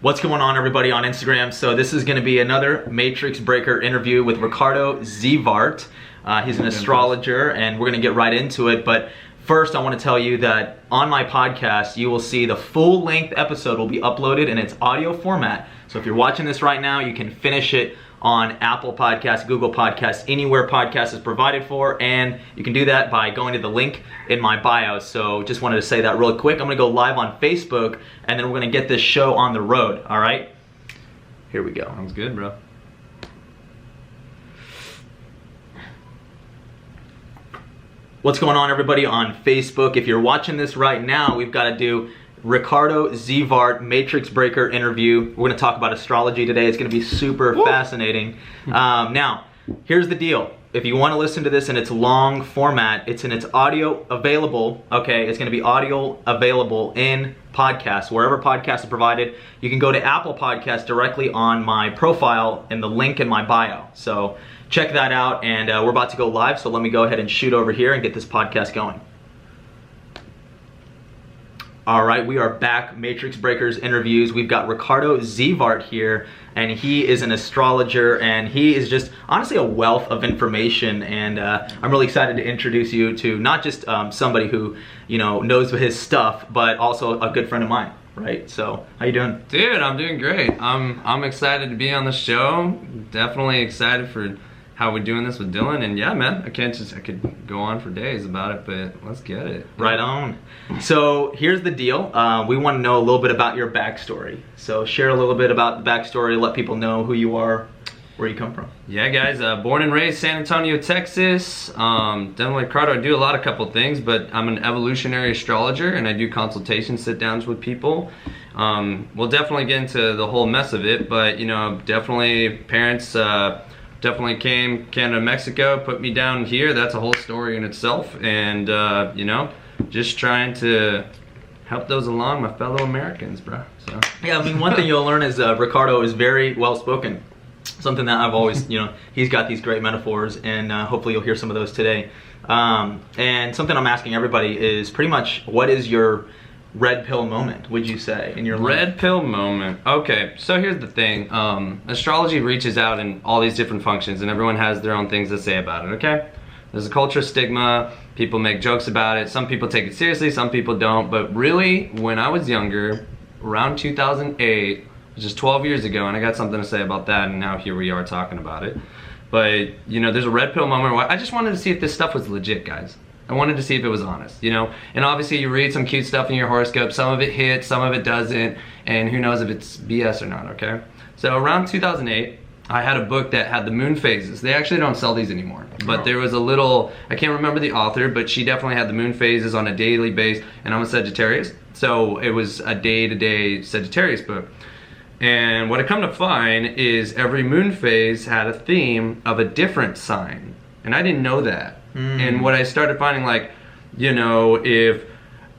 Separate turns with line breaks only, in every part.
What's going on, everybody on Instagram? So this is going to be another Matrix Breaker interview with Ricardo Zeevaert. He's an astrologer, and we're going to get right into it. But first, I want to tell you that on my podcast, you will see the full-length episode will be uploaded in its audio format. So if you're watching this right now, you can finish it on Apple Podcasts, Google Podcasts, anywhere podcast is provided for, and you can do that by going to the link in my bio. So just wanted to say that real quick. I'm gonna go live on Facebook, and then we're gonna get this show on the road, all right? Here we go.
Sounds good, bro.
What's going on, everybody on Facebook? If you're watching this right now, we've got to do Ricardo Zeevaert Matrix Breaker interview. We're going to talk about astrology today. It's going to be super fascinating. Now, here's the deal. If you want to listen to this in its long format, it's in its audio available. Okay, it's going to be audio available in podcasts, wherever podcasts are provided. You can go to Apple Podcasts directly on my profile and the link in my bio. So check that out, and we're about to go live. So let me go ahead and shoot over here and get this podcast going. All right, we are back, Matrix Breakers interviews. We've got Ricardo Zeevaert here, and he is an astrologer, and he is just honestly a wealth of information. And I'm really excited to introduce you to not just somebody who knows his stuff, but also a good friend of mine. Right? So, how you doing?
Dude, I'm doing great. I'm excited to be on the show. Definitely excited for how we're doing this with Dylan, and yeah, man, I could go on for days about it, but let's get it.
Right on. So here's the deal. We want to know a little bit about your backstory. So share a little bit about the backstory, let people know who you are, where you come from.
Yeah, guys, born and raised San Antonio, Texas. Definitely, Ricardo, I do a couple things, but I'm an evolutionary astrologer, and I do consultation sit-downs with people. We'll definitely get into the whole mess of it, but definitely parents definitely came Canada, Mexico, put me down here. That's a whole story in itself, and just trying to help those along, my fellow Americans, bro. So
yeah, I mean, one thing you'll learn is Ricardo is very well spoken. Something that I've always, he's got these great metaphors, and hopefully you'll hear some of those today. And something I'm asking everybody is pretty much, what is your red pill moment, would you say, in your life?
Red pill moment. Okay, so here's the thing. Astrology reaches out in all these different functions, and everyone has their own things to say about it, okay? There's a culture stigma. People make jokes about it. Some people take it seriously, some people don't. But really, when I was younger, around 2008, which is 12 years ago, and I got something to say about that, and now here we are talking about it. But, there's a red pill moment where I just wanted to see if this stuff was legit, guys. I wanted to see if it was honest, And obviously you read some cute stuff in your horoscope. Some of it hits, some of it doesn't. And who knows if it's BS or not, okay? So around 2008, I had a book that had the moon phases. They actually don't sell these anymore. But there was a little, I can't remember the author, but she definitely had the moon phases on a daily basis. And I'm a Sagittarius. So it was a day-to-day Sagittarius book. And what I come to find is every moon phase had a theme of a different sign. And I didn't know that. And what I started finding, if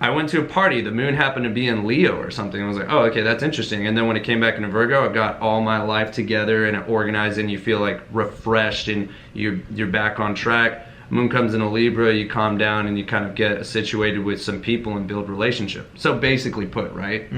I went to a party, the moon happened to be in Leo or something, I was like, oh, okay, that's interesting. And then when it came back into Virgo, I got all my life together and it organized, and you feel like refreshed and you're back on track. Moon comes in a Libra, you calm down and you kind of get situated with some people and build relationship. So basically put, right?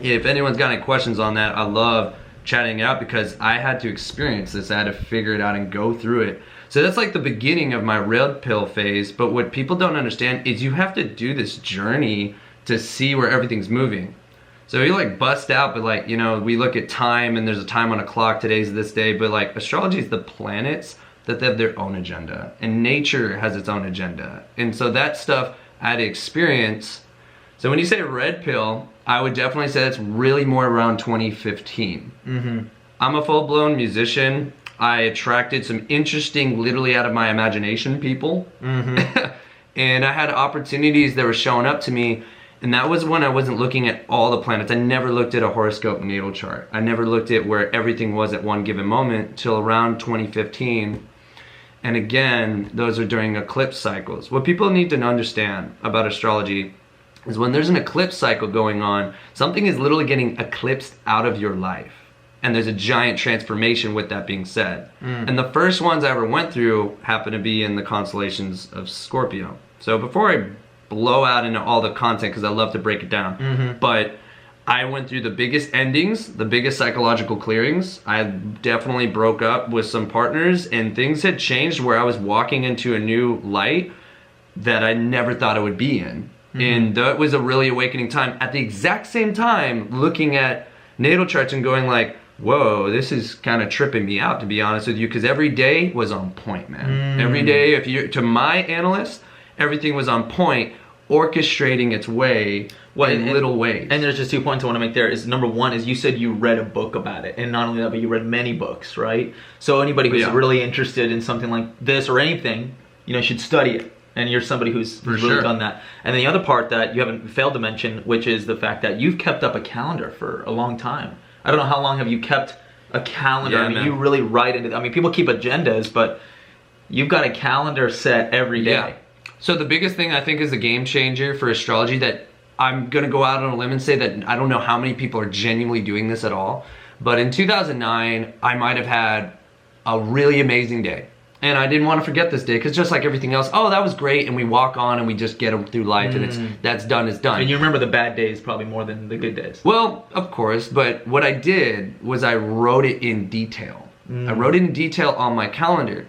If anyone's got any questions on that, I love chatting it out because I had to experience this. I had to figure it out and go through it. So that's like the beginning of my red pill phase, but what people don't understand is you have to do this journey to see where everything's moving. So you bust out, but we look at time and there's a time on a clock, today's this day, but astrology is the planets that they have their own agenda, and nature has its own agenda. And so that stuff I had to experience. So when you say red pill, I would definitely say that's really more around 2015. I'm a full-blown musician. I attracted some interesting, literally out of my imagination people. And I had opportunities that were showing up to me, and that was when I wasn't looking at all the planets. I never looked at a horoscope natal chart. I never looked at where everything was at one given moment till around 2015. And again, those are during eclipse cycles. What people need to understand about astrology is when there's an eclipse cycle going on, something is literally getting eclipsed out of your life. And there's a giant transformation with that being said. And the first ones I ever went through happened to be in the constellations of Scorpio. So before I blow out into all the content, because I love to break it down, but I went through the biggest endings, the biggest psychological clearings. I definitely broke up with some partners, and things had changed where I was walking into a new light that I never thought I would be in. And that was a really awakening time. At the exact same time, looking at natal charts and going like, whoa, this is kind of tripping me out, to be honest with you, because every day was on point, man. Every day, if you, to my analyst, everything was on point, orchestrating its way in little ways.
And there's just 2 points I want to make there. Is number one is you said you read a book about it, and not only that, but you read many books, right? So anybody who's really interested in something like this or anything, you know, should study it. And you're somebody who's really done that. And then the other part that you haven't failed to mention, which is the fact that you've kept up a calendar for a long time. I don't know how long have you kept a calendar. I mean, you really write into. I mean, people keep agendas, but you've got a calendar set every day.
Yeah. So the biggest thing I think is a game changer for astrology, that I'm gonna go out on a limb and say that I don't know how many people are genuinely doing this at all, but in 2009, I might have had a really amazing day. And I didn't want to forget this day, because just like everything else, oh, that was great, and we walk on and we just get them through life, and that's done is done.
And you remember the bad days probably more than the good days.
Well, of course, but what I did was I wrote it in detail. I wrote it in detail on my calendar.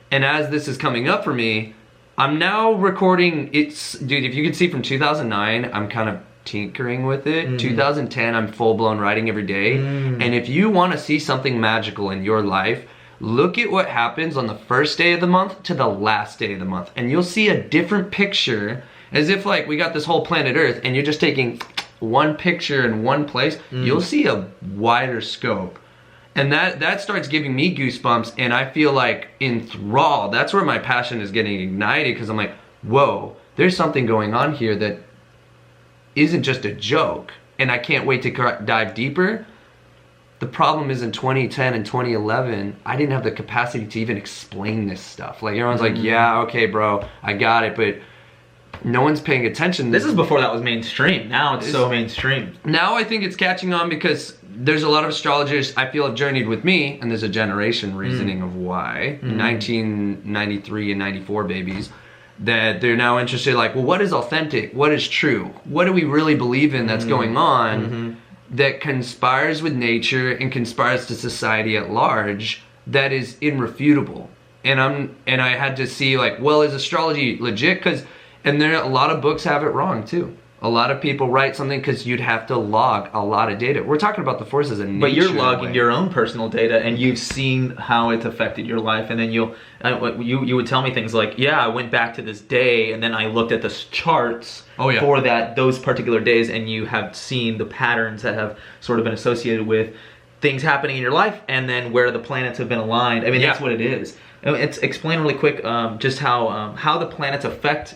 And as this is coming up for me, I'm now recording, dude, if you can see from 2009, I'm kind of tinkering with it. 2010, I'm full-blown writing every day. And if you want to see something magical in your life, look at what happens on the first day of the month to the last day of the month, and you'll see a different picture, as if like we got this whole planet Earth and you're just taking one picture in one place. You'll see a wider scope, and that starts giving me goosebumps, and I feel like enthralled. That's where my passion is getting ignited, because I'm like, whoa, there's something going on here that isn't just a joke, and I can't wait to dive deeper. The problem is in 2010 and 2011, I didn't have the capacity to even explain this stuff. Like everyone's like, yeah, okay, bro, I got it, but no one's paying attention.
This is before that was mainstream. Now it's so mainstream.
Now I think it's catching on, because there's a lot of astrologers I feel have journeyed with me, and there's a generation reasoning of why. 1993 and 94 babies, that they're now interested, like, well, what is authentic? What is true? What do we really believe in that's going on? That conspires with nature and conspires to society at large, that is irrefutable. And I had to see, like, well, is astrology legit? And there a lot of books have it wrong too. A lot of people write something because you'd have to log a lot of data. We're talking about the forces of nature.
But you're logging your own personal data, and you've seen how it's affected your life, and then you would tell me things like, yeah, I went back to this day, and then I looked at the charts for those particular days, and you have seen the patterns that have sort of been associated with things happening in your life, and then where the planets have been aligned. I mean, that's what it is. Explain really quick just how the planets affect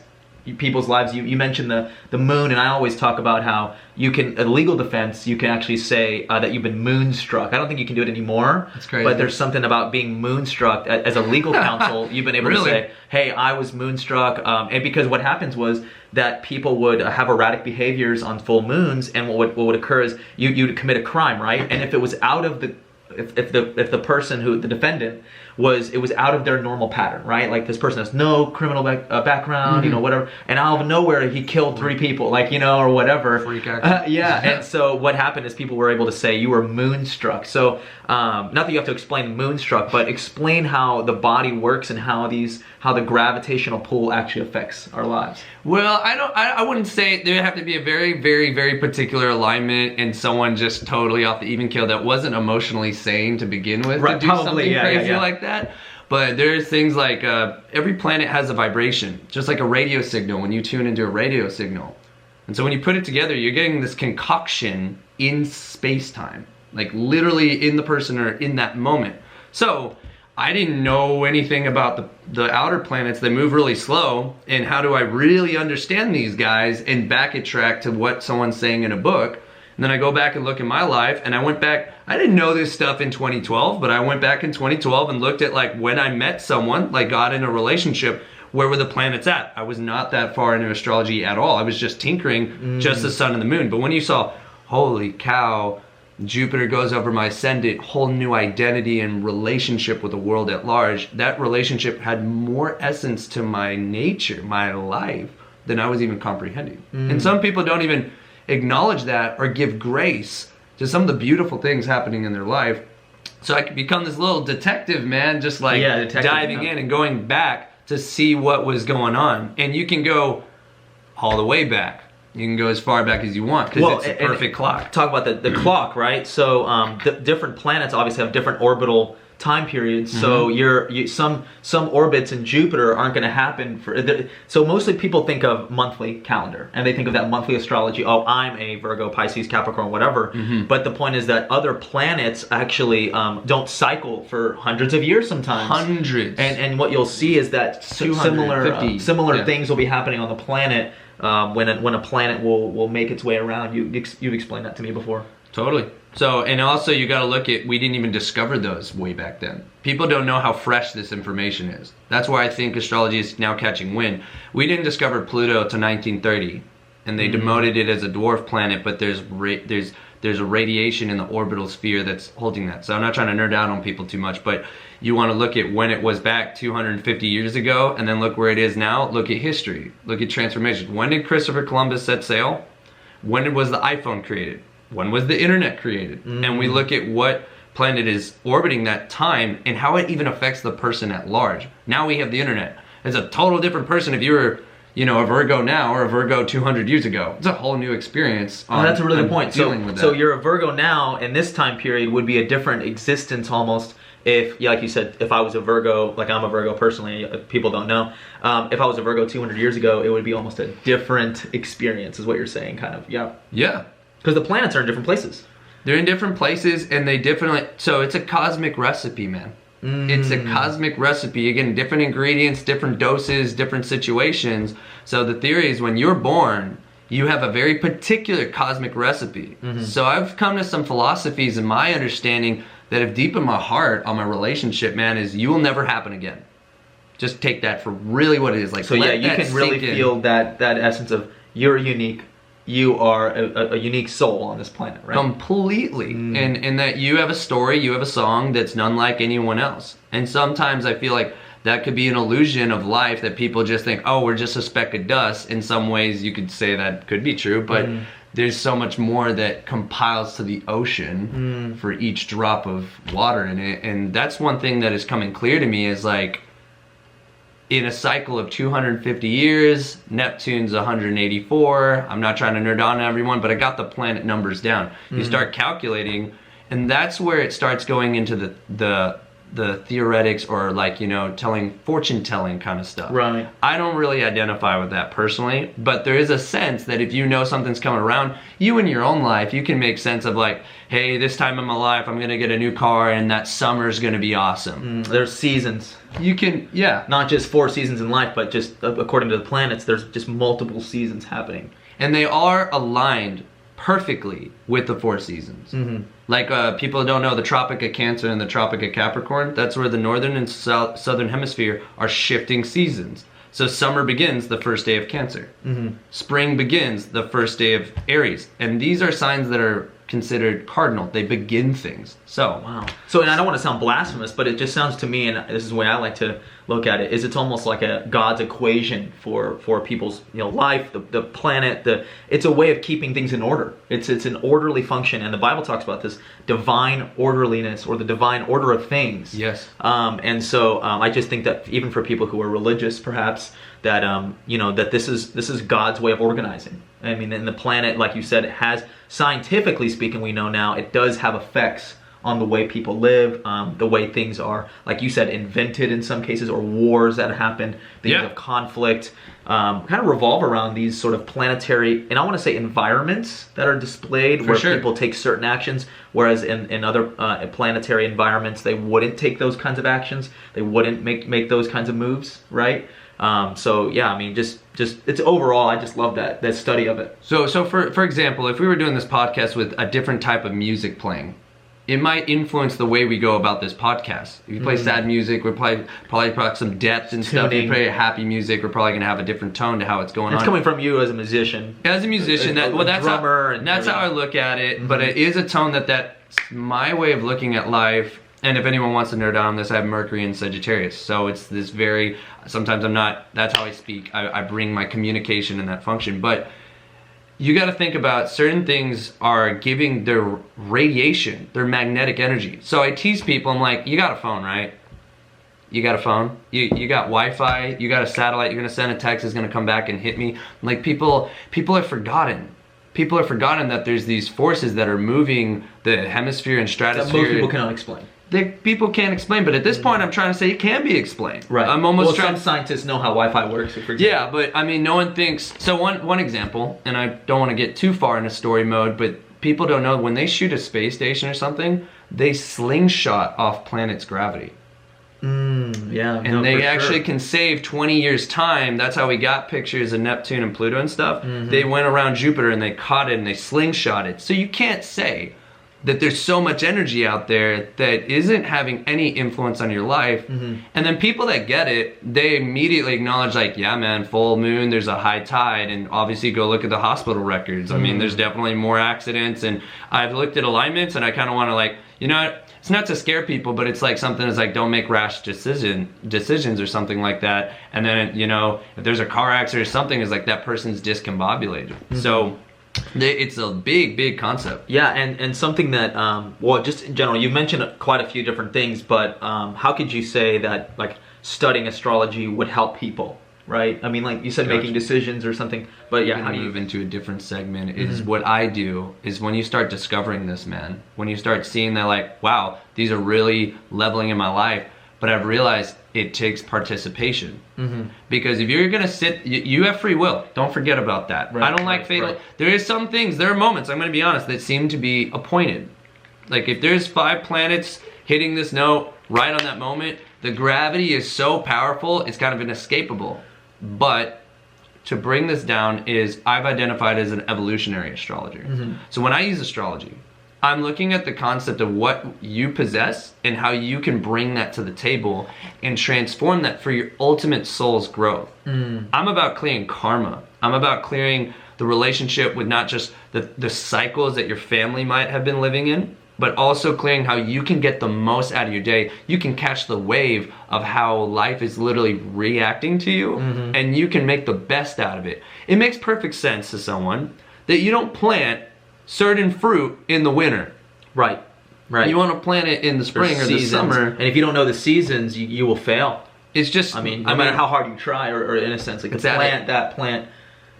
people's lives. You mentioned the moon, and I always talk about how you can, a legal defense, you can actually say that you've been moonstruck. I don't think you can do it anymore. That's crazy. But there's something about being moonstruck as a legal counsel. You've been able to say, hey, I was moonstruck, and because what happens was that people would have erratic behaviors on full moons, and what would occur is you'd commit a crime, right? And if it was out of the if the person who the defendant it was out of their normal pattern, right? Like this person has no criminal background, you know, whatever, and out of nowhere he killed 3 people, like, you know, or whatever. Freak action. And so what happened is people were able to say you were moonstruck. So not that you have to explain moonstruck, but explain how the body works and how the gravitational pull actually affects our lives.
Well, I wouldn't say there would have to be a very, very, very particular alignment and someone just totally off the even keel that wasn't emotionally sane to begin with, to do something crazy like that. But there's things like every planet has a vibration, just like a radio signal when you tune into a radio signal. And so when you put it together, you're getting this concoction in space-time, like literally in the person or in that moment. So I didn't know anything about the outer planets that move really slow, and how do I really understand these guys and back it track to what someone's saying in a book. And then I go back and look at my life, and I went back, I didn't know this stuff in 2012, but I went back in 2012 and looked at like when I met someone, like got in a relationship, where were the planets at? I was not that far into astrology at all. I was just tinkering, just the sun and the moon. But when you saw, holy cow, Jupiter goes over my ascendant, whole new identity and relationship with the world at large, that relationship had more essence to my nature, my life, than I was even comprehending. And some people don't even acknowledge that or give grace to some of the beautiful things happening in their life. So I could become this little detective, man, just like diving in and going back to see what was going on. And you can go all the way back. You can go as far back as you want because it's a perfect clock.
Talk about the clock, right? So different planets obviously have different orbital time periods. So some orbits in Jupiter aren't going to happen for. So mostly people think of monthly calendar and they think of that monthly astrology. Oh, I'm a Virgo, Pisces, Capricorn, whatever. But the point is that other planets actually don't cycle for hundreds of years sometimes.
Hundreds.
And what you'll see is that similar things will be happening on the planet when a planet will make its way around. You've explained that to me before.
Totally. So, and also you got to look at, we didn't even discover those way back then. People don't know how fresh this information is. That's why I think astrology is now catching wind. We didn't discover Pluto till 1930, and they demoted it as a dwarf planet, but there's a radiation in the orbital sphere that's holding that. So I'm not trying to nerd out on people too much, but you want to look at when it was back 250 years ago, and then look where it is now. Look at history. Look at transformation. When did Christopher Columbus set sail? When was the iPhone created? When was the internet created? And we look at what planet is orbiting that time and how it even affects the person at large. Now we have the internet. It's a total different person if you were, a Virgo now or a Virgo 200 years ago. It's a whole new experience.
That's a really good point. So
you're
a Virgo now, and this time period would be a different existence almost. If, like you said, if I was a Virgo, like I'm a Virgo personally, people don't know. If I was a Virgo 200 years ago, it would be almost a different experience, is what you're saying, kind of. Yeah.
Yeah.
Because the planets are in different places.
They're in different places, and they definitely. So it's a cosmic recipe, man. It's a cosmic recipe. Again, different ingredients, different doses, different situations. So the theory is when you're born, you have a very particular cosmic recipe. So I've come to some philosophies in my understanding that if deep in my heart on my relationship, man, is you will never happen again. Just take that for really what it is. Like,
so yeah, you can really feel that essence of you're unique. You are a unique soul on this planet, right?
Completely. And that you have a story, you have a song that's none like anyone else. And sometimes I feel like that could be an illusion of life that people just think, oh, we're just a speck of dust. In some ways you could say that could be true, but there's so much more that compiles to the ocean for each drop of water in it. And that's one thing that is coming clear to me is like, in a cycle of 250 years, Neptune's 184. I'm not trying to nerd on everyone, but I got the planet numbers down. You start calculating, and that's where it starts going into the theoretics or like, fortune telling kind of stuff.
Right.
I don't really identify with that personally, but there is a sense that if you know something's coming around, you in your own life, you can make sense of like, hey, this time in my life, I'm going to get a new car and that summer's going to be awesome.
There's seasons.
You can,
not just 4 seasons in life, but just according to the planets, there's just multiple seasons happening.
And they are aligned perfectly with the 4 seasons. Like people don't know the Tropic of Cancer and the Tropic of Capricorn. That's where the northern and southern hemisphere are shifting seasons. So summer begins the first day of Cancer. Spring begins the first day of Aries. And these are signs that are considered cardinal. They begin things. So
wow. So, and I don't want to sound blasphemous, but it just sounds to me, and this is the way I like to look at it, is it's almost like a God's equation for people's life, the planet. It's a way of keeping things in order. It's an orderly function, and the Bible talks about this divine orderliness or the divine order of things.
Yes.
And so I just think that even for people who are religious, perhaps that that this is God's way of organizing. I mean, and the planet, like you said, has, scientifically speaking, we know now, it does have effects on the way people live, the way things are, like you said, invented in some cases, or wars that happen, things of conflict, kind of revolve around these sort of planetary, and I want to say environments that are displayed where people take certain actions, whereas in other planetary environments, they wouldn't take those kinds of actions, they wouldn't make those kinds of moves, right? So yeah, I mean, just it's overall, I just love that study of it.
So for example, if we were doing this podcast with a different type of music playing, it might influence the way we go about this podcast. If you play sad music, we're probably some depth and stuff. If you play happy music, we're probably going to have a different tone to how it's going on.
It's coming from you as a musician.
As a musician, that's how I look at it. But it is a tone that's my way of looking at life. And if anyone wants to nerd on this, I have Mercury in Sagittarius. So it's this sometimes I'm not, that's how I speak. I bring my communication in that function. But you got to think about certain things are giving their radiation, their magnetic energy. So I tease people, I'm like, you got a phone, right? You got a phone? You got Wi-Fi? You got a satellite? You're going to send a text, it's going to come back and hit me? Like, people have forgotten. People have forgotten that there's these forces that are moving the hemisphere and stratosphere.
That most people cannot explain.
People can't explain, but at this point, I'm trying to say it can be explained.
Right.
I'm almost trying.
Some scientists know how Wi-Fi works. For example.
Yeah, but I mean, no one thinks. So one example, and I don't want to get too far into story mode, but people don't know when they shoot a space station or something, they slingshot off planet's gravity.
Yeah.
And they actually can save 20 years time. That's how we got pictures of Neptune and Pluto and stuff. They went around Jupiter and they caught it and they slingshot it. So you can't say that there's so much energy out there that isn't having any influence on your life. And then people that get it, they immediately acknowledge, like, yeah, man, full moon, there's a high tide, and obviously go look at the hospital records. I mean, there's definitely more accidents, and I've looked at alignments, and I kind of want to, like, you know, it's not to scare people, but it's like something that's like, don't make rash decisions or something like that. And then, you know, if there's a car accident or something, it's like that person's discombobulated. So it's a big concept.
Yeah, and something that, well, just in general, you mentioned quite a few different things, but how could you say that, like, studying astrology would help people, right? I mean, like you said, making decisions or something, but yeah,
how do you move into a different segment is what I do is when you start discovering this, man, when you start seeing that, like, wow, these are really leveling in my life, but I've realized it takes participation. Because if you're gonna sit, you have free will. Don't forget about that. I don't like fatal. There is some things, there are moments, I'm gonna be honest, that seem to be appointed. Like if there's 5 planets hitting this note right on that moment, the gravity is so powerful, it's kind of inescapable. But to bring this down is I've identified as an evolutionary astrologer. So when I use astrology, I'm looking at the concept of what you possess and how you can bring that to the table and transform that for your ultimate soul's growth. I'm about clearing karma. I'm about clearing the relationship with not just the cycles that your family might have been living in, but also clearing how you can get the most out of your day. You can catch the wave of how life is literally reacting to you, and you can make the best out of it. It makes perfect sense to someone that you don't plant certain fruit in the winter. Right. You want to plant it in the spring or the summer.
And if you don't know the seasons, you will fail.
It's just,
I mean, no matter how hard you try, or in a sense, like plant that plant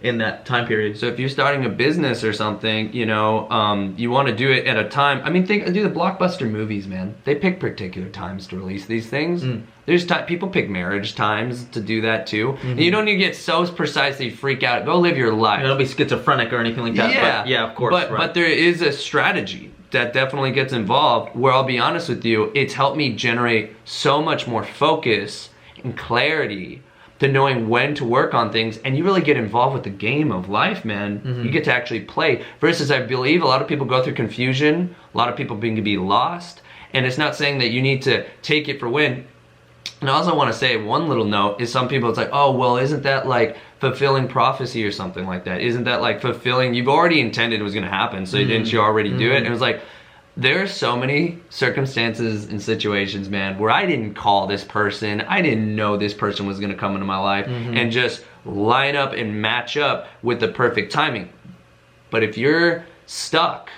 in that time period.
So if you're starting a business or something, you know, you want to do it at a time. I mean, do the blockbuster movies, man. They pick particular times to release these things. There's people pick marriage times to do that too. And you don't need to get so precise that you freak out. Go live your life.
Don't be schizophrenic or anything like that.
Yeah,
but, yeah, of course.
But there is a strategy that definitely gets involved. Where I'll be honest with you, it's helped me generate so much more focus and clarity to knowing when to work on things, and you really get involved with the game of life, man. You get to actually play. Versus, I believe a lot of people go through confusion, a lot of people can be lost, and it's not saying that you need to take it for win. And I also want to say one little note is some people, it's like, oh, well, isn't that like fulfilling prophecy or something like that? Isn't that like fulfilling, you've already intended it was going to happen, so didn't you already do it? And it was like, there are so many circumstances and situations, man, where I didn't call this person, I didn't know this person was going to come into my life and just line up and match up with the perfect timing. But if you're stuck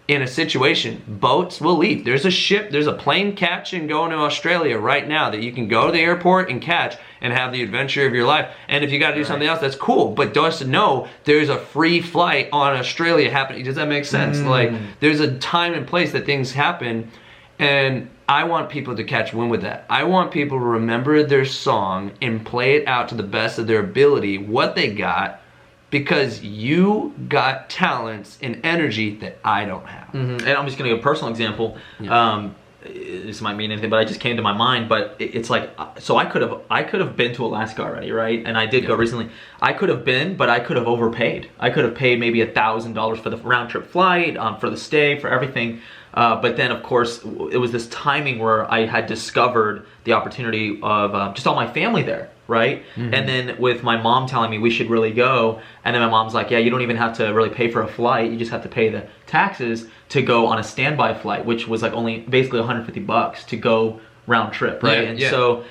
in a situation, boats will leave. There's a ship, there's a plane catching going to Australia right now that you can go to the airport and catch and have the adventure of your life. And if you got to do something else, that's cool. But just know there's a free flight on Australia happening. Does that make sense? Like, there's a time and place that things happen. And I want people to catch wind with that. I want people to remember their song and play it out to the best of their ability, what they got, because you got talents and energy that I don't have.
And I'm just gonna give a personal example. This might mean anything, but it just came to my mind. But it's like, so I could have been to Alaska already, right? And I did go recently. I could have been, but I could have overpaid. I could have paid maybe $1,000 for the round trip flight, for the stay, for everything. But then, of course, it was this timing where I had discovered the opportunity of just all my family there, right? And then with my mom telling me we should really go, and then my mom's like, yeah, you don't even have to really pay for a flight, you just have to pay the taxes to go on a standby flight, which was like only basically $150 to go round trip, right?
Yeah,
and
yeah.
so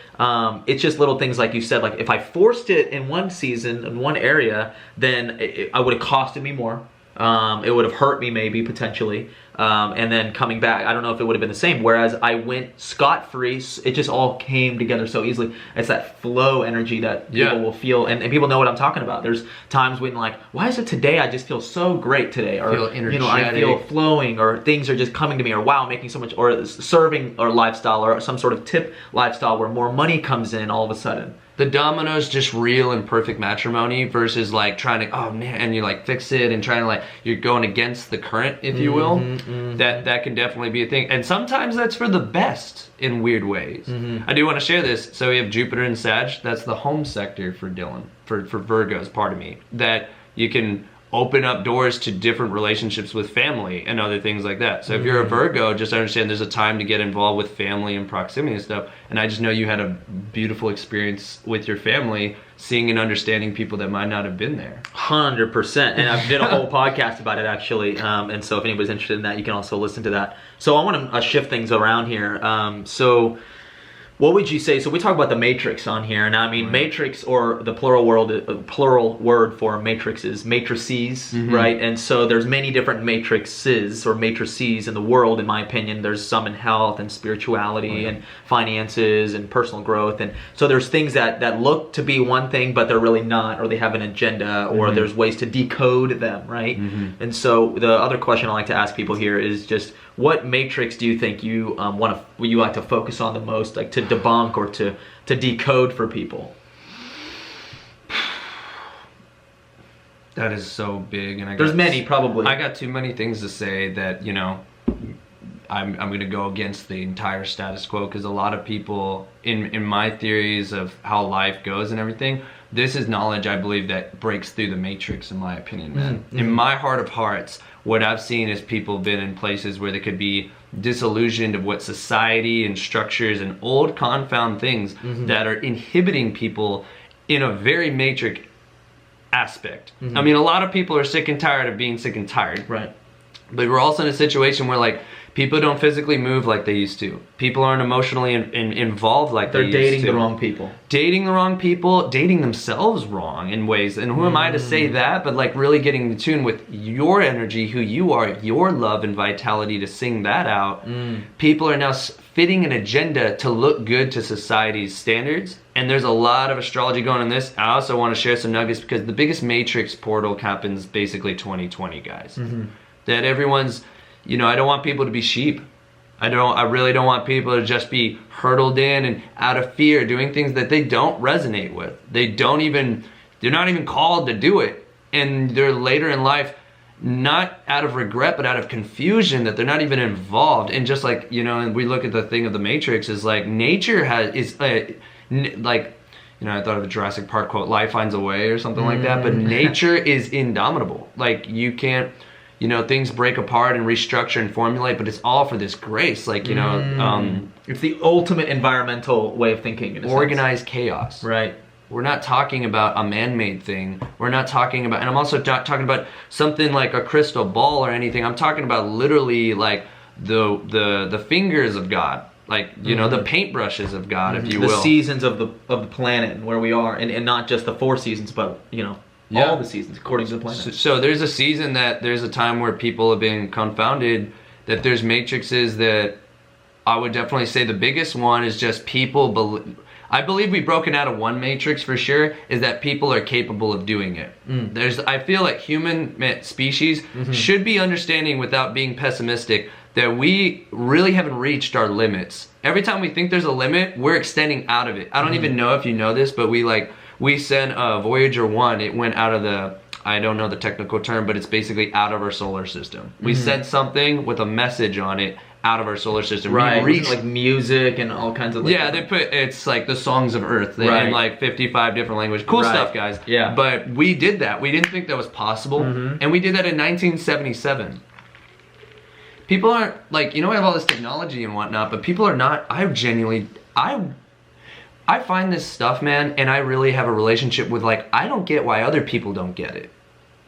it's just little things like you said, like if I forced it in one season, in one area, then I would have costed me more. It would have hurt me maybe potentially, and then coming back, I don't know if it would have been the same. Whereas I went scot-free, it just all came together so easily. It's that flow energy that people will feel, and people know what I'm talking about. There's times when like, why is it today I just feel so great today, or you know, I feel flowing, or things are just coming to me, or wow, I'm making so much, or serving or lifestyle, or some sort of tip lifestyle where more money comes in all of a sudden.
The dominoes just real and perfect matrimony versus like trying to, oh man, and you like fix it and trying to like, you're going against the current, if you will. That can definitely be a thing. And sometimes that's for the best in weird ways. I do want to share this. So we have Jupiter and Sag. That's the home sector for Dylan, for Virgos, pardon me. That you can open up doors to different relationships with family and other things like that. So if you're a Virgo, just understand there's a time to get involved with family and proximity and stuff. And I just know you had a beautiful experience with your family, seeing and understanding people that might not have been there.
100%. And I did a whole podcast about it actually. And so if anybody's interested in that, you can also listen to that. So I want to shift things around here. So what would you say? So we talk about the matrix on here. Now, I mean, matrix, or the plural word for matrix is matrices, right? And so there's many different matrices or matrices in the world, in my opinion. There's some in health and spirituality and finances and personal growth. And so there's things that look to be one thing, but they're really not, or they have an agenda, or there's ways to decode them, right? And so the other question I like to ask people here is just, what matrix do you think you you like to focus on the most, like to debunk or to decode for people?
That is so big, and
there's many probably.
I got too many things to say that, you know, I'm going to go against the entire status quo, because a lot of people in my theories of how life goes and everything, this is knowledge I believe that breaks through the matrix, in my opinion, man. In my heart of hearts, what I've seen is people been in places where they could be disillusioned of what society and structures and old confound things that are inhibiting people in a very matrix aspect. I mean, a lot of people are sick and tired of being sick and tired.
Right.
But we're also in a situation where like people don't physically move like they used to. People aren't emotionally involved like they used to.
They're dating the wrong people.
Dating the wrong people, dating themselves wrong in ways. And who am I to say that? But like really getting in tune with your energy, who you are, your love and vitality to sing that out. People are now fitting an agenda to look good to society's standards. And there's a lot of astrology going on this. I also want to share some nuggets, because the biggest matrix portal happens basically 2020, guys. That everyone's, you know, I don't want people to be sheep. I really don't want people to just be hurtled in and out of fear doing things that they don't resonate with. They're not even called to do it. And they're later in life, not out of regret, but out of confusion that they're not even involved. And just like, you know, and we look at the thing of the matrix is like nature like, you know, I thought of a Jurassic Park quote, life finds a way or something like that. But nature is indomitable. Like you can't, you know, things break apart and restructure and formulate, but it's all for this grace. Like, you know,
it's the ultimate environmental way of thinking. In a
organized
sense.
chaos.
Right.
We're not talking about a man-made thing. We're not talking about, and I'm also not talking about something like a crystal ball or anything. I'm talking about literally like the fingers of God. Like, you know, the paintbrushes of God, if you will.
The seasons of the planet and where we are, and not just the 4 seasons, but, you know, all the seasons according to the planet.
So there's a season there's a time where people have been confounded, that there's matrices that I would definitely say the biggest one is just people I believe we've broken out of one matrix for sure, is that people are capable of doing it. I feel like human species should be understanding, without being pessimistic, that we really haven't reached our limits. Every time we think there's a limit, we're extending out of it. I don't even know if you know this, but we sent Voyager 1, it went out of I don't know the technical term, but it's basically out of our solar system. We sent something with a message on it out of our solar system.
Right, we reached like music and all kinds of
it's like the songs of Earth in like 55 different languages. Cool stuff, guys.
Yeah.
But we did that. We didn't think that was possible. And we did that in 1977. People aren't, like, you know, we have all this technology and whatnot, but people are not, I find this stuff, man, and I really have a relationship with, like, I don't get why other people don't get it.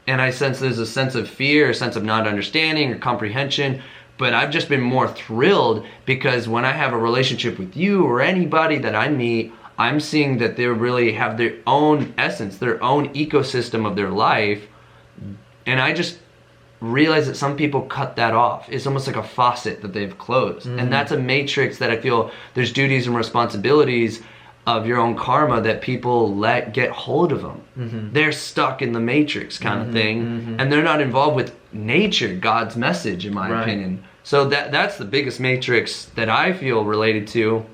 And I sense there's a sense of fear, a sense of not understanding or comprehension, But I've just been more thrilled because when I have a relationship with you or anybody that I meet, I'm seeing that they really have their own essence, their own ecosystem of their life. And I just realize that some people cut that off. It's almost like a faucet that they've closed. And that's a matrix that I feel there's duties and responsibilities of your own karma that people let get hold of them. They're stuck in the matrix kind of thing. And they're not involved with nature, God's message, in my opinion. So that's the biggest matrix that I feel related to.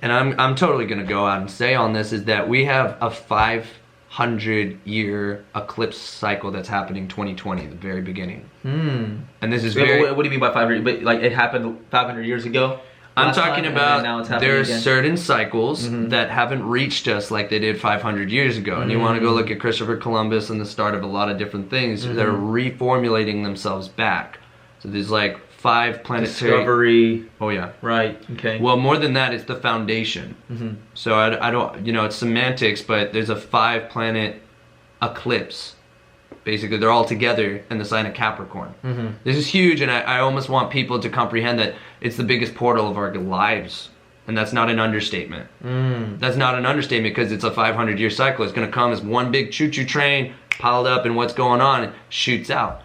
And I'm totally going to go out and say on this is that we have a 500-year eclipse cycle that's happening 2020, the very beginning. And this is very...
What do you mean by 500? But like it happened 500 years ago?
I'm talking about there are certain cycles that haven't reached us like they did 500 years ago. And you want to go look at Christopher Columbus and the start of a lot of different things. They're reformulating themselves back. So there's like 5 planetary...
Discovery.
Oh, yeah.
Right, okay.
Well, more than that, it's the foundation. So I don't... it's semantics, but there's a 5-planet eclipse. Basically, they're all together in the sign of Capricorn. This is huge, and I almost want people to comprehend that it's the biggest portal of our lives. And that's not an understatement. That's not an understatement because it's a 500-year cycle. It's going to come as one big choo-choo train piled up, and what's going on, it shoots out.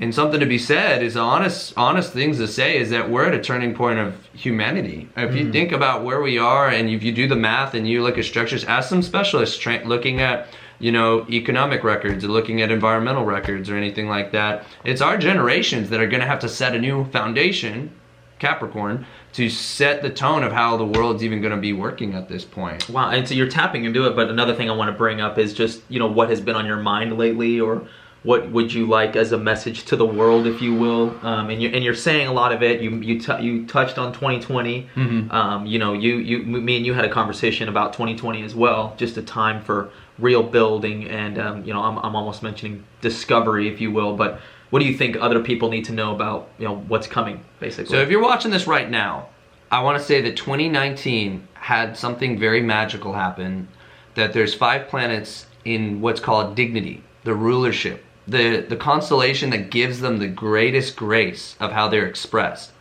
And something to be said is honest things to say is that we're at a turning point of humanity. If you think about where we are, and if you do the math and you look at structures, ask some specialists looking at economic records or looking at environmental records or anything like that. It's our generations that are going to have to set a new foundation, Capricorn, to set the tone of how the world's even going to be working at this point.
Wow, and so you're tapping into it, but another thing I want to bring up is just, what has been on your mind lately, or what would you like as a message to the world, if you will? And you're saying a lot of it. You touched on 2020. Me and you had a conversation about 2020 as well. Just a time for real building, and I'm almost mentioning discovery, if you will. But what do you think other people need to know about what's coming, basically?
So if you're watching this right now, I want to say that 2019 had something very magical happen. That there's 5 planets in what's called dignity, the rulership. The constellation that gives them the greatest grace of how they're expressed.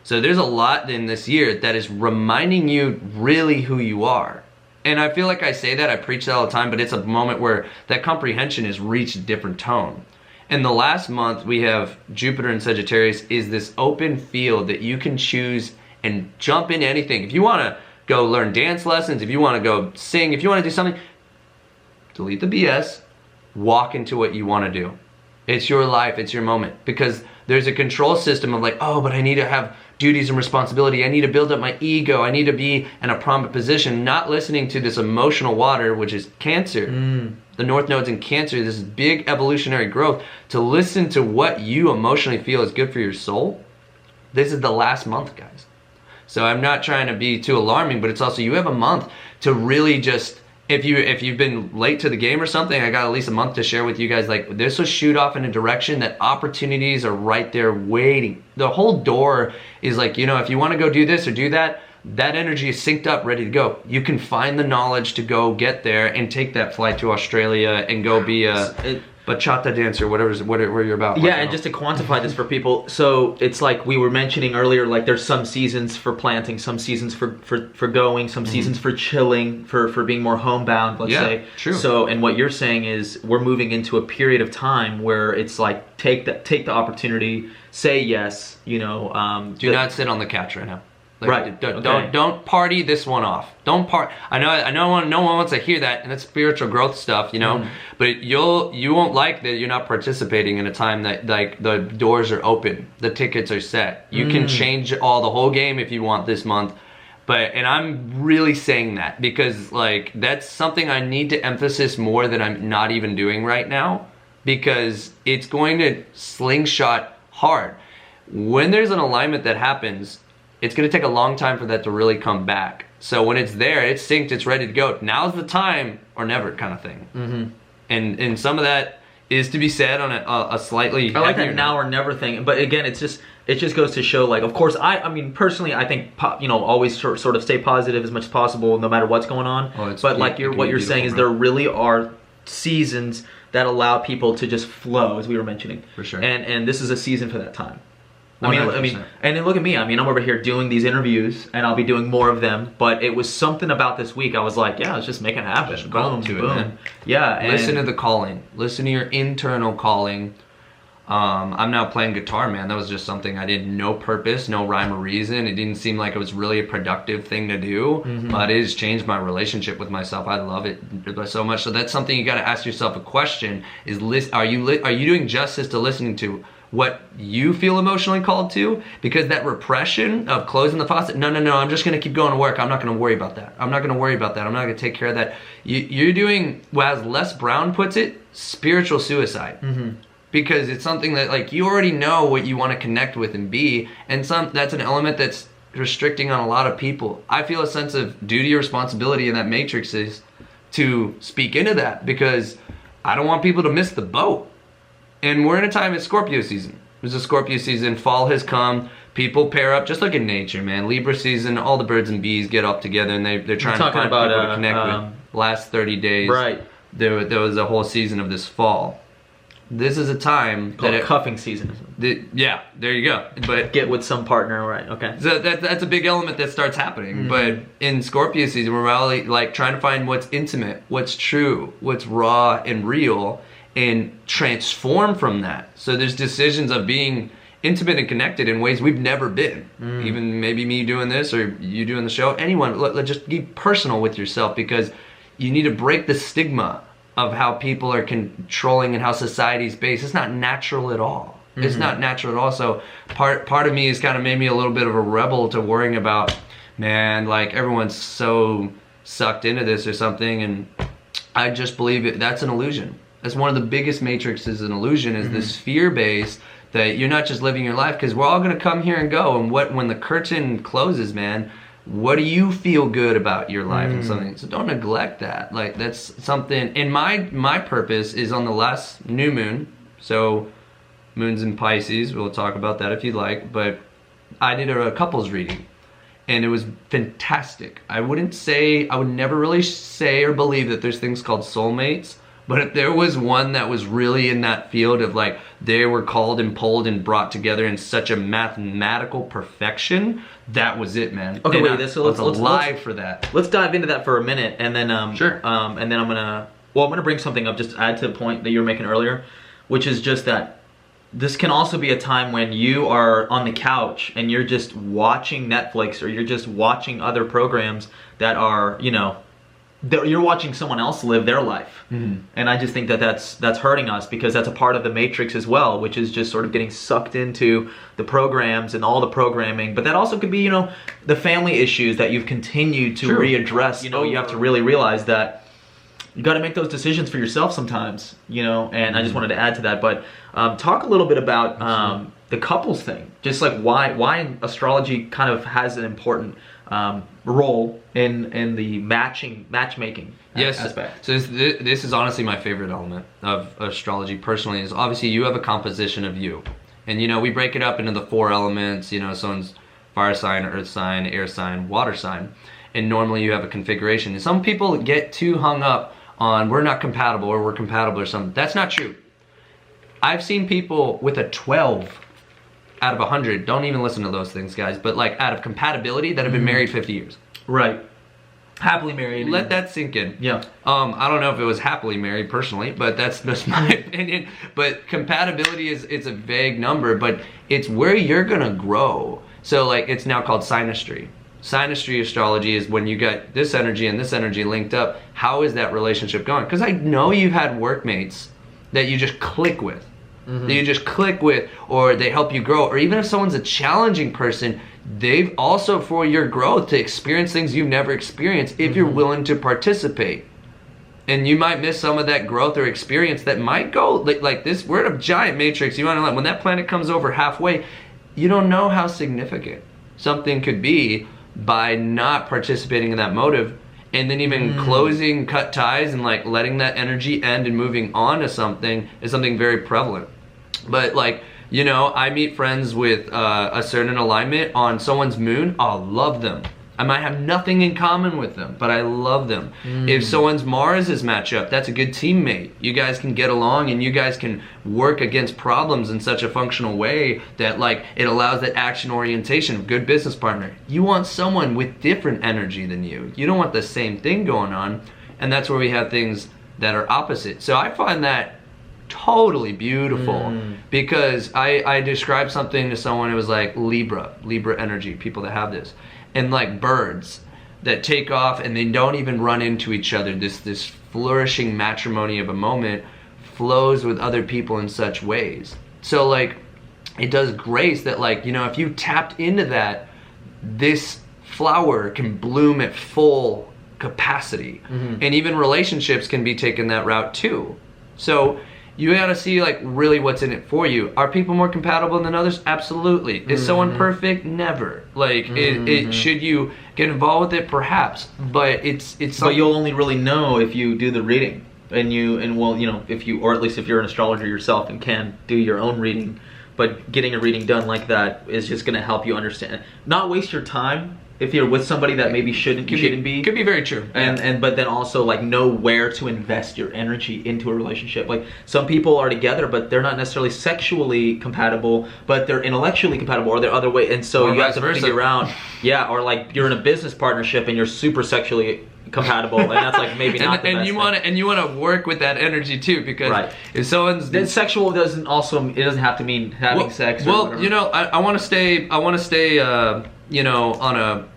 So there's a lot in this year that is reminding you really who you are. And I feel like I say that, I preach that all the time, but it's a moment where that comprehension has reached a different tone. In the last month, we have Jupiter in Sagittarius is this open field that you can choose and jump into anything. If you want to go learn dance lessons, if you want to go sing, if you want to do something, delete the BS. Walk into what you want to do. It's your life, it's your moment. Because there's a control system of like, oh, but I need to have duties and responsibility. I need to build up my ego. I need to be in a prominent position. Not listening to this emotional water, which is Cancer. The North Node's in Cancer, this big evolutionary growth. To listen to what you emotionally feel is good for your soul. This is the last month, guys. So I'm not trying to be too alarming, but it's also, you have a month to really just... If you've been late to the game or something, I got at least a month to share with you guys. Like, this will shoot off in a direction that opportunities are right there waiting. The whole door is like, if you want to go do this or do that, that energy is synced up, ready to go. You can find the knowledge to go get there and take that flight to Australia and go be a bachata dancer, whatever you're about.
Yeah, and just to quantify this for people, so it's like we were mentioning earlier, like there's some seasons for planting, some seasons for going, some seasons for chilling, for being more homebound, let's say.
True.
So, and what you're saying is we're moving into a period of time where it's like take the opportunity, say yes, do
not sit on the couch right now.
Like,
right. Don't party this one off. Don't part. I know no one wants to hear that, and it's spiritual growth stuff, But you won't like that you're not participating in a time that like the doors are open, the tickets are set. You can change the whole game if you want this month. And I'm really saying that because like that's something I need to emphasize more that I'm not even doing right now, because it's going to slingshot hard. When there's an alignment that happens, it's going to take a long time for that to really come back. So when it's there, it's synced, it's ready to go. Now's the time or never kind of thing. And some of that is to be said on a slightly
I like that now or never thing. But again, it just goes to show, like, of course, I mean, personally, I think, always sort of stay positive as much as possible, no matter what's going on. But like what you're saying is there really are seasons that allow people to just flow, as we were mentioning.
For sure.
And this is a season for that time.
100%.
And then look at me. I mean, I'm over here doing these interviews, and I'll be doing more of them. But it was something about this week. I was like, yeah, let's just make it happen.
Just go to it, man.
Yeah. And
listen to the calling. Listen to your internal calling. I'm now playing guitar, man. That was just something I did no purpose, no rhyme or reason. It didn't seem like it was really a productive thing to do, but it has changed my relationship with myself. I love it so much. So that's something you got to ask yourself a question: are you doing justice to listening to what you feel emotionally called to? Because that repression of closing the faucet, no, I'm just going to keep going to work. I'm not going to worry about that. I'm not going to take care of that. You're doing, well, as Les Brown puts it, spiritual suicide. Because it's something that, like, you already know what you want to connect with and be, and that's an element that's restricting on a lot of people. I feel a sense of duty or responsibility in that matrix is to speak into that, because I don't want people to miss the boat. And we're in a time, it's Scorpio season. There's a Scorpio season, fall has come, people pair up, just like in nature, man. Libra season, all the birds and bees get up together, and they're trying to find people to connect with. Last 30 days,
right?
There was a whole season of this fall. This is a time
called cuffing season.
Yeah, there you go. But
get with some partner, right? Okay.
So that's a big element that starts happening. But in Scorpio season, we're really like trying to find what's intimate, what's true, what's raw and real, and transform from that. So there's decisions of being intimate and connected in ways we've never been. Even maybe me doing this or you doing the show. Anyone, let's just be personal with yourself, because you need to break the stigma of how people are controlling and how society's based. It's not natural at all. It's not natural at all. So part of me has kind of made me a little bit of a rebel to worrying about, man, like everyone's so sucked into this or something, and I just believe that's an illusion. That's one of the biggest matrices, an illusion, is this fear base that you're not just living your life, because we're all gonna come here and go, and when the curtain closes, man, what do you feel good about your life and something? So don't neglect that. Like, that's something. And my purpose is on the last new moon. So moon's in Pisces. We'll talk about that if you'd like. But I did a couples reading, and it was fantastic. I would never really say or believe that there's things called soulmates. But if there was one that was really in that field of, like, they were called and pulled and brought together in such a mathematical perfection, that was it, man.
Okay,
and
wait, let's
alive for that.
Let's dive into that for a minute, and then
sure.
And then I'm gonna bring something up just to add to the point that you were making earlier, which is just that this can also be a time when you are on the couch and you're just watching Netflix, or you're just watching other programs that are, you're watching someone else live their life. And I just think that that's hurting us, because that's a part of the matrix as well, which is just sort of getting sucked into the programs and all the programming. But that also could be, the family issues that you've continued to readdress. You have to really realize that you got to make those decisions for yourself sometimes, and I just wanted to add to that. But talk a little bit about the couples thing, just like why astrology kind of has an important role in the matchmaking aspect.
So this is honestly my favorite element of astrology personally, is obviously you have a composition of you, and we break it up into the 4 elements. Someone's fire sign, earth sign, air sign, water sign, and normally you have a configuration. And some people get too hung up on we're not compatible or we're compatible or something. That's not true. I've seen people with a 12 out of 100, don't even listen to those things, guys, but like out of compatibility, that have been married 50 years.
Right. Happily married.
Let that sink in.
Yeah.
I don't know if it was happily married personally, but that's just my opinion. But compatibility it's a vague number, but it's where you're gonna grow. So like, it's now called synastry. Synastry astrology is when you got this energy and this energy linked up. How is that relationship going? Because I know you've had workmates that you just click with. That you just click with, or they help you grow, or even if someone's a challenging person, they've also, for your growth, to experience things you've never experienced if you're willing to participate. And you might miss some of that growth or experience that might go like this. We're in a giant matrix. You want to know, when that planet comes over halfway, you don't know how significant something could be by not participating in that motive. And then even closing, cut ties, and like letting that energy end and moving on to something is something very prevalent. But like, I meet friends with a certain alignment on someone's moon. I'll love them. I might have nothing in common with them, but I love them. If someone's Mars is match up, that's a good teammate. You guys can get along and you guys can work against problems in such a functional way that like it allows that action orientation. Good business partner. You want someone with different energy than you. You don't want the same thing going on, and that's where we have things that are opposite. So I find that totally beautiful because I described something to someone. It was like Libra energy, people that have this. And like birds that take off and they don't even run into each other. This flourishing matrimony of a moment flows with other people in such ways. So like it does grace that like, you know, if you tapped into that, this flower can bloom at full capacity. And even relationships can be taken that route too. So you gotta see like really what's in it for you. Are people more compatible than others? Absolutely. Is someone perfect? Never. Like it should you get involved with it? Perhaps. But it's
but you'll only really know if you do the reading. And well, you know, if you, or at least if you're an astrologer yourself and can do your own reading. But getting a reading done like that is just gonna help you understand. Not waste your time if you're with somebody that maybe shouldn't be.
Could be very true.
And but then also like know where to invest your energy into a relationship. Like some people are together but they're not necessarily sexually compatible, but they're intellectually compatible or they're other way, and so you have to figure out or like you're in a business partnership and you're super sexually compatible and that's like maybe not the best
and you want to work with that energy too, because if someone's
then sexual doesn't have to mean having sex or whatever.
You know, I want to stay you know, on a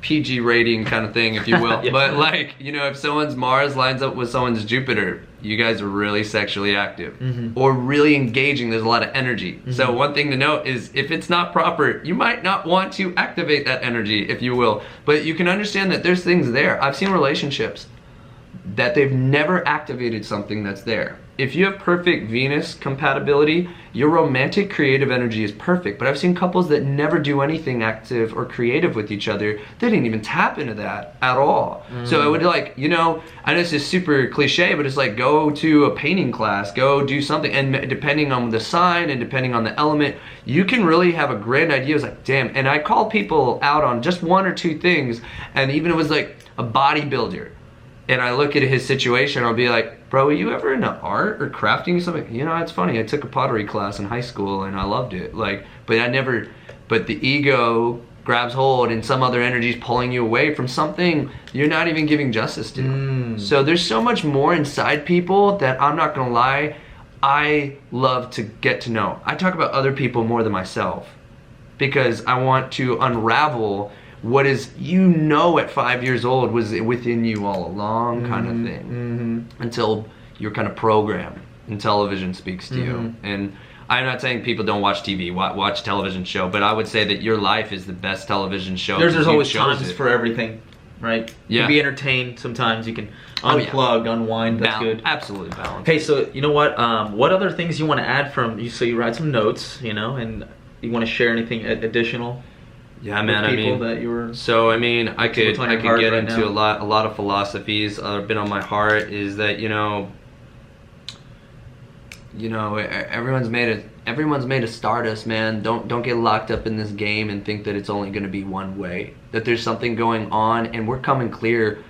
PG rating kind of thing, if you will. But like, you know, if someone's Mars lines up with someone's Jupiter, you guys are really sexually active or really engaging. There's a lot of energy. So one thing to note is if it's not proper, you might not want to activate that energy, if you will. But you can understand that there's things there. I've seen relationships that they've never activated something that's there. If you have perfect Venus compatibility, your romantic creative energy is perfect. But I've seen couples that never do anything active or creative with each other. They didn't even tap into that at all. So I would like, you know, I know this is super cliche, but it's like go to a painting class, go do something. And depending on the sign and depending on the element, you can really have a grand idea. It's like, damn. And I call people out on just one or two things. And even it was like a bodybuilder. And I look at his situation, I'll be like, bro, were you ever into art or crafting something? You know, it's funny, I took a pottery class in high school and I loved it. Like, but the ego grabs hold and some other energy is pulling you away from something you're not even giving justice to. So there's so much more inside people that I'm not gonna lie, I love to get to know. I talk about other people more than myself because I want to unravel what is, you know, at 5 years old was within you all along kind of thing until you're kind of programmed and television speaks to you. And I'm not saying people don't watch TV, watch television show, but I would say that your life is the best television show.
There's always times for everything, right? You can be entertained sometimes, you can unplug, unwind, that's good.
Absolutely balanced.
Hey, so you know what other things you want to add from, so you write some notes, you know, and you want to share anything additional?
Yeah, man. I mean,
that you were
I could get into a lot of philosophies that have been on my heart. Is that you know, everyone's made a stardust, man. Don't get locked up in this game and think that it's only going to be one way. That there's something going on, and we're coming clear.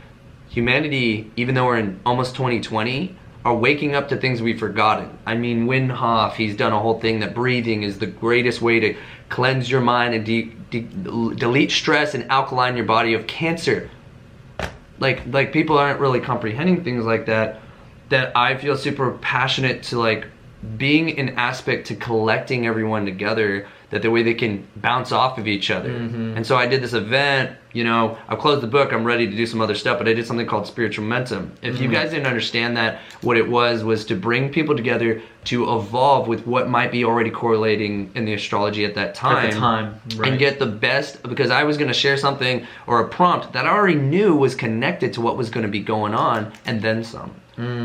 Humanity, even though we're in almost 2020, are waking up to things we've forgotten. I mean, Wim Hof, he's done a whole thing that breathing is the greatest way to cleanse your mind and delete stress and alkaline your body of cancer. Like people aren't really comprehending things like that I feel super passionate to like being an aspect to collecting everyone together, that the way they can bounce off of each other. And so I did this event, you know, I've closed the book, I'm ready to do some other stuff, but I did something called Spiritual Mentum. If you guys didn't understand that, what it was to bring people together to evolve with what might be already correlating in the astrology at that time. And get the best, because I was going to share something or a prompt that I already knew was connected to what was going to be going on, and then some.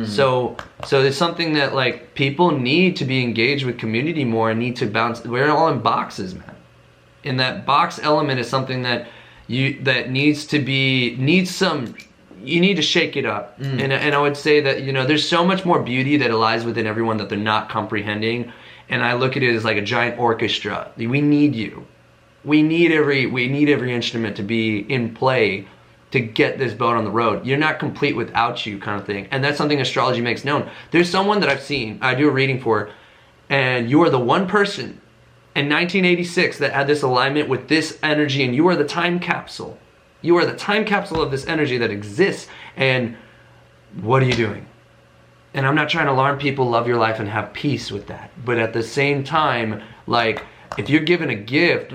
So it's something that like people need to be engaged with community more and need to bounce. We're all in boxes, man. And that box element is something that you need to shake it up. And I would say that, you know, there's so much more beauty that lies within everyone that they're not comprehending. And I look at it as like a giant orchestra. We need you. We need every instrument to be in play to get this boat on the road. You're not complete without you, kind of thing. And that's something astrology makes known. There's someone that I've seen, I do a reading for, and you are the one person in 1986 that had this alignment with this energy, and you are the time capsule. You are the time capsule of this energy that exists, and what are you doing? And I'm not trying to alarm people, love your life and have peace with that. But at the same time, like, if you're given a gift,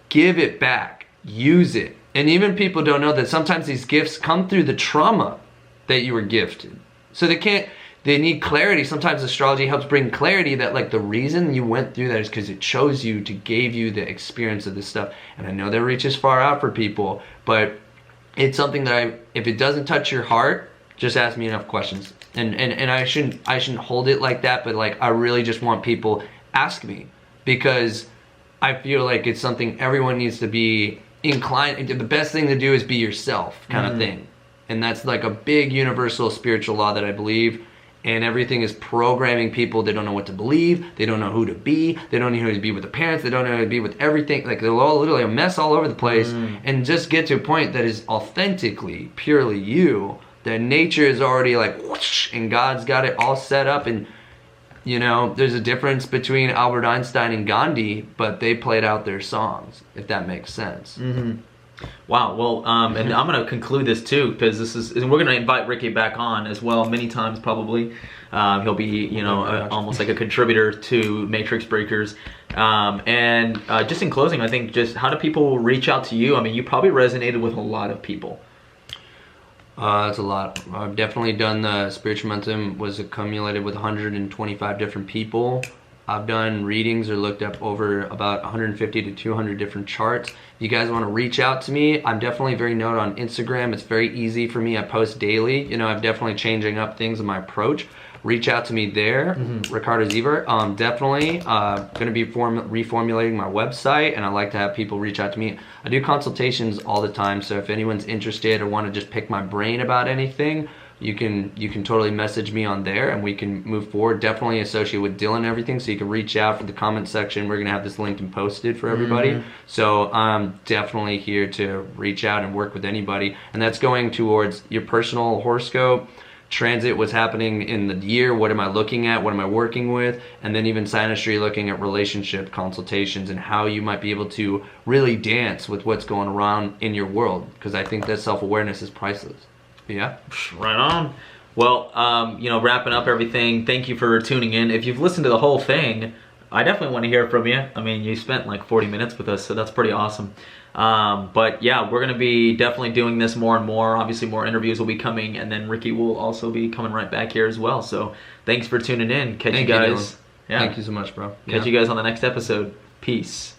give it back, use it. And even people don't know that sometimes these gifts come through the trauma that you were gifted. So they need clarity. Sometimes astrology helps bring clarity that, like, the reason you went through that is because it chose you to give you the experience of this stuff. And I know that reaches far out for people, but it's something that if it doesn't touch your heart, just ask me enough questions. And I shouldn't hold it like that, but like, I really just want people ask me, because I feel like it's something everyone needs to be inclined. The best thing to do is be yourself, kind of thing. And that's like a big universal spiritual law that I believe. And everything is programming people. They don't know what to believe. They don't know who to be. They don't know who to be with the parents. They don't know who to be with everything. Like, they're all literally a mess all over the place. And just get to a point that is authentically, purely you. That nature is already like whoosh, and God's got it all set up. And you know, there's a difference between Albert Einstein and Gandhi, but they played out their songs, if that makes sense.
Wow. Well, and I'm going to conclude this too, because and we're going to invite Ricky back on as well, many times probably. He'll be, you know, almost like a contributor to Matrix Breakers. And just in closing, I think just how do people reach out to you? I mean, you probably resonated with a lot of people.
It's a lot. I've definitely done the spiritual Mentum, was accumulated with 125 different people. I've done readings or looked up over about 150 to 200 different charts. If you guys want to reach out to me, I'm definitely very known on Instagram. It's very easy for me. I post daily. You know, I'm definitely changing up things in my approach. Reach out to me there, Ricardo Zeevaert. Definitely going to be reformulating my website, and I like to have people reach out to me. I do consultations all the time, so if anyone's interested or want to just pick my brain about anything, you can totally message me on there, and we can move forward. Definitely associate with Dylan and everything, so you can reach out for the comment section. We're going to have this linked and posted for everybody. So I'm definitely here to reach out and work with anybody, and that's going towards your personal horoscope, transit, what's happening in the year, what am I looking at, what am I working with, and then even synastry, looking at relationship consultations and how you might be able to really dance with what's going around in your world, because I think that self-awareness is priceless. Yeah,
right on. Well, you know, wrapping up everything, thank you for tuning in. If you've listened to the whole thing, I definitely want to hear from you. I mean, you spent like 40 minutes with us, so that's pretty awesome. But yeah, we're going to be definitely doing this more and more. Obviously, more interviews will be coming, and then Ricky will also be coming right back here as well. So thanks for tuning in. Catch you guys.
Yeah. Thank you so much, bro.
Catch you guys on the next episode. Peace.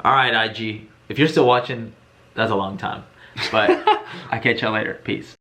All right, IG. If you're still watching, that's a long time. But I'll catch y'all later. Peace.